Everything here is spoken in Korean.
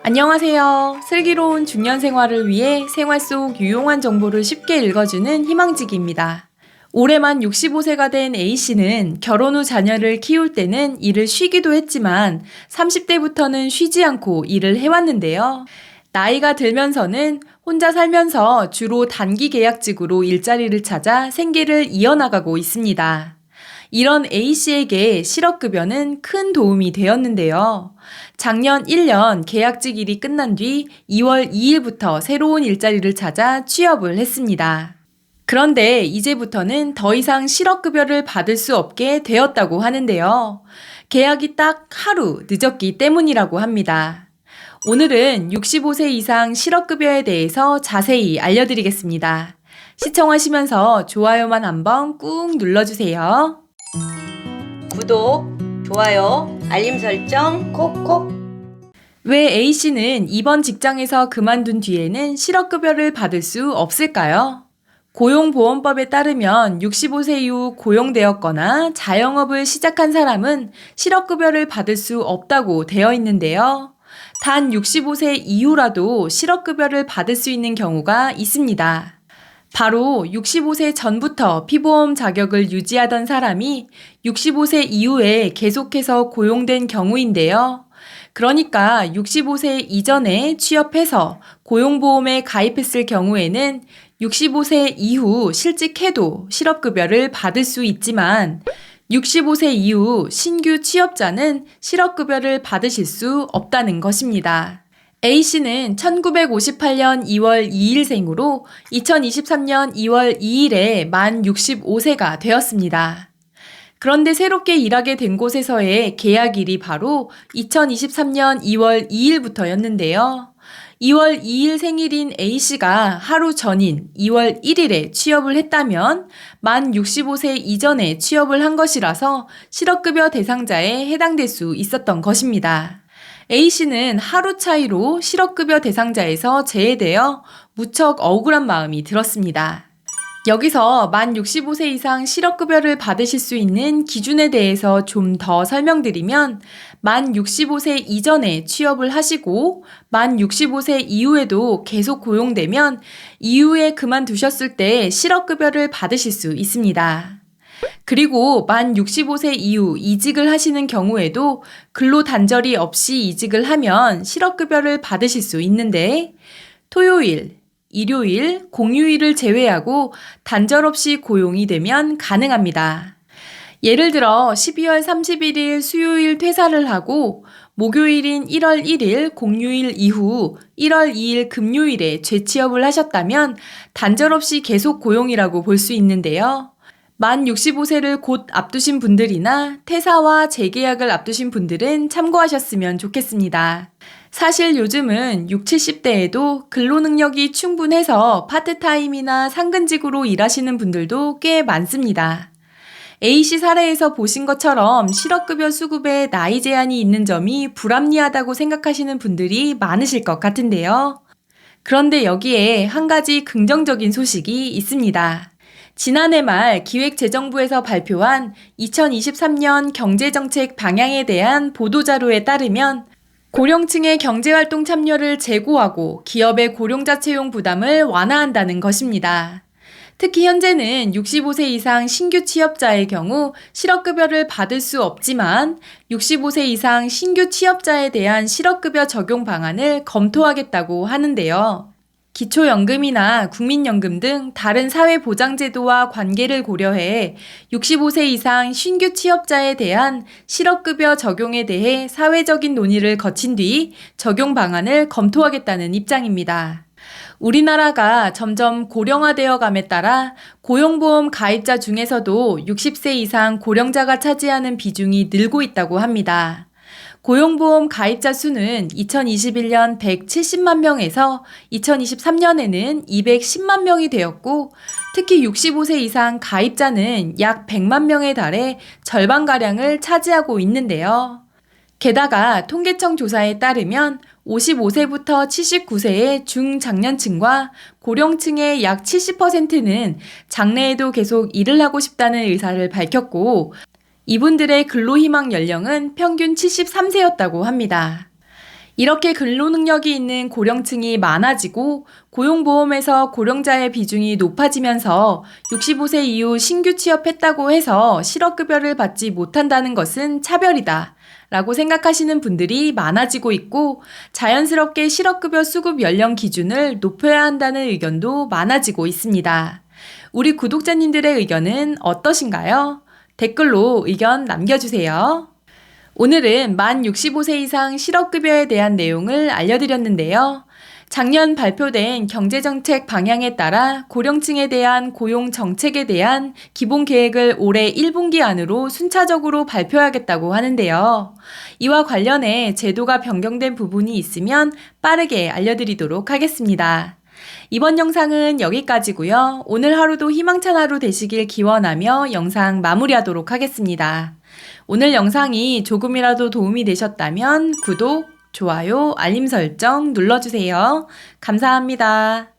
안녕하세요. 슬기로운 중년 생활을 위해 생활 속 유용한 정보를 쉽게 읽어주는 희망지기입니다. 올해 만 65세가 된 A씨는 결혼 후 자녀를 키울 때는 일을 쉬기도 했지만 30대부터는 쉬지 않고 일을 해왔는데요. 나이가 들면서는 혼자 살면서 주로 단기 계약직으로 일자리를 찾아 생계를 이어나가고 있습니다. 이런 A씨에게 실업급여는 큰 도움이 되었는데요. 작년 1년 계약직 일이 끝난 뒤 2월 2일부터 새로운 일자리를 찾아 취업을 했습니다. 그런데 이제부터는 더 이상 실업급여를 받을 수 없게 되었다고 하는데요. 계약이 딱 하루 늦었기 때문이라고 합니다. 오늘은 65세 이상 실업급여에 대해서 자세히 알려드리겠습니다. 시청하시면서 좋아요만 한번 꾹 눌러주세요. 구독, 좋아요, 알림 설정 콕콕. 왜 A씨는 이번 직장에서 그만둔 뒤에는 실업급여를 받을 수 없을까요? 고용보험법에 따르면 65세 이후 고용되었거나 자영업을 시작한 사람은 실업급여를 받을 수 없다고 되어 있는데요. 단 65세 이후라도 실업급여를 받을 수 있는 경우가 있습니다. 바로 65세 전부터 피보험 자격을 유지하던 사람이 65세 이후에 계속해서 고용된 경우인데요. 그러니까 65세 이전에 취업해서 고용보험에 가입했을 경우에는 65세 이후 실직해도 실업급여를 받을 수 있지만 65세 이후 신규 취업자는 실업급여를 받으실 수 없다는 것입니다. A씨는 1958년 2월 2일생으로 2023년 2월 2일에 만 65세가 되었습니다. 그런데 새롭게 일하게 된 곳에서의 계약일이 바로 2023년 2월 2일부터였는데요. 2월 2일 생일인 A씨가 하루 전인 2월 1일에 취업을 했다면 만 65세 이전에 취업을 한 것이라서 실업급여 대상자에 해당될 수 있었던 것입니다. A씨는 하루 차이로 실업급여 대상자에서 제외되어 무척 억울한 마음이 들었습니다. 여기서 만 65세 이상 실업급여를 받으실 수 있는 기준에 대해서 좀 더 설명드리면 만 65세 이전에 취업을 하시고 만 65세 이후에도 계속 고용되면 이후에 그만두셨을 때 실업급여를 받으실 수 있습니다. 그리고 만 65세 이후 이직을 하시는 경우에도 근로 단절이 없이 이직을 하면 실업급여를 받으실 수 있는데 토요일, 일요일, 공휴일을 제외하고 단절 없이 고용이 되면 가능합니다. 예를 들어 12월 31일 수요일 퇴사를 하고 목요일인 1월 1일 공휴일 이후 1월 2일 금요일에 재취업을 하셨다면 단절 없이 계속 고용이라고 볼 수 있는데요. 만 65세를 곧 앞두신 분들이나 퇴사와 재계약을 앞두신 분들은 참고하셨으면 좋겠습니다. 사실 요즘은 60, 70대에도 근로능력이 충분해서 파트타임이나 상근직으로 일하시는 분들도 꽤 많습니다. A씨 사례에서 보신 것처럼 실업급여 수급에 나이 제한이 있는 점이 불합리하다고 생각하시는 분들이 많으실 것 같은데요. 그런데 여기에 한 가지 긍정적인 소식이 있습니다. 지난해 말 기획재정부에서 발표한 2023년 경제정책 방향에 대한 보도자료에 따르면 고령층의 경제활동 참여를 제고하고 기업의 고령자 채용 부담을 완화한다는 것입니다. 특히 현재는 65세 이상 신규 취업자의 경우 실업급여를 받을 수 없지만 65세 이상 신규 취업자에 대한 실업급여 적용 방안을 검토하겠다고 하는데요. 기초연금이나 국민연금 등 다른 사회보장제도와 관계를 고려해 65세 이상 신규 취업자에 대한 실업급여 적용에 대해 사회적인 논의를 거친 뒤 적용 방안을 검토하겠다는 입장입니다. 우리나라가 점점 고령화되어 감에 따라 고용보험 가입자 중에서도 60세 이상 고령자가 차지하는 비중이 늘고 있다고 합니다. 고용보험 가입자 수는 2021년 170만 명에서 2023년에는 210만 명이 되었고 특히 65세 이상 가입자는 약 100만 명에 달해 절반가량을 차지하고 있는데요. 게다가 통계청 조사에 따르면 55세부터 79세의 중장년층과 고령층의 약 70%는 장래에도 계속 일을 하고 싶다는 의사를 밝혔고 이분들의 근로희망 연령은 평균 73세였다고 합니다. 이렇게 근로능력이 있는 고령층이 많아지고 고용보험에서 고령자의 비중이 높아지면서 65세 이후 신규 취업했다고 해서 실업급여를 받지 못한다는 것은 차별이다 라고 생각하시는 분들이 많아지고 있고 자연스럽게 실업급여 수급 연령 기준을 높여야 한다는 의견도 많아지고 있습니다. 우리 구독자님들의 의견은 어떠신가요? 댓글로 의견 남겨주세요. 오늘은 만 65세 이상 실업급여에 대한 내용을 알려드렸는데요. 작년 발표된 경제정책 방향에 따라 고령층에 대한 고용 정책에 대한 기본 계획을 올해 1분기 안으로 순차적으로 발표하겠다고 하는데요. 이와 관련해 제도가 변경된 부분이 있으면 빠르게 알려드리도록 하겠습니다. 이번 영상은 여기까지고요. 오늘 하루도 희망찬 하루 되시길 기원하며 영상 마무리하도록 하겠습니다. 오늘 영상이 조금이라도 도움이 되셨다면 구독, 좋아요, 알림 설정 눌러주세요. 감사합니다.